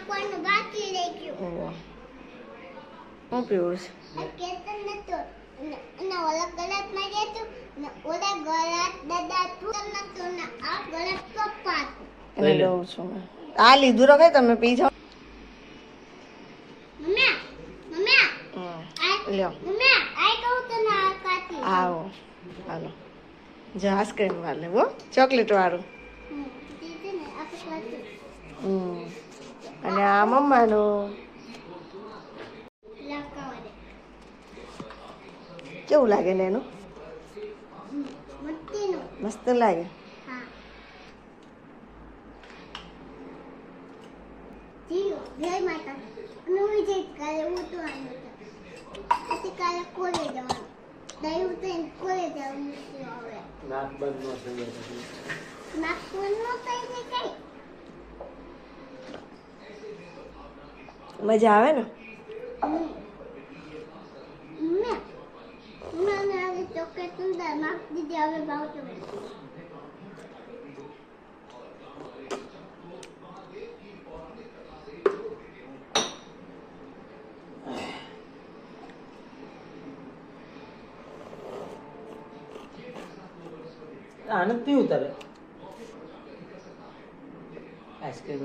કોણ બાકી રહી ગયું. ઓહ હું પીવું છે આ કેતન નતો અને ઓલા ગળાત માં ગયું ને ઓલા ગળાત દાદા તું નતો ને આ ગળાત પપ્પા એને દઉં છું મેં. આ લીધું રખાય તમે પી જાઓ. મમ્મી મમ્મી લ્યો મમ્મી આ કહું તને આ કાતી આવો હાલો જો આઈસ્ક્રીમ વાળે હો ચોકલેટ વાળું. દીદી ને આ કાતી અને આ મમ્માનું લકાવડે કેવું લાગે ને એનું મત્તીનો મસ્ત લાગે. હા જીઓ જય માતા નું જે કાલે ઉતવાનું પછી કાલે કોલે જવાનું દઈ ઉતરીને કોલે જવાનું હવે નાક બંધ નો થઈ જાય નાક કોનો થઈ જાય કઈ મજા આવે ને. મને આવે ચોકલેટ અંદર નાખ દીધી હવે ભાવતો આનંદ પીવું તારે આઈસ્ક્રીમ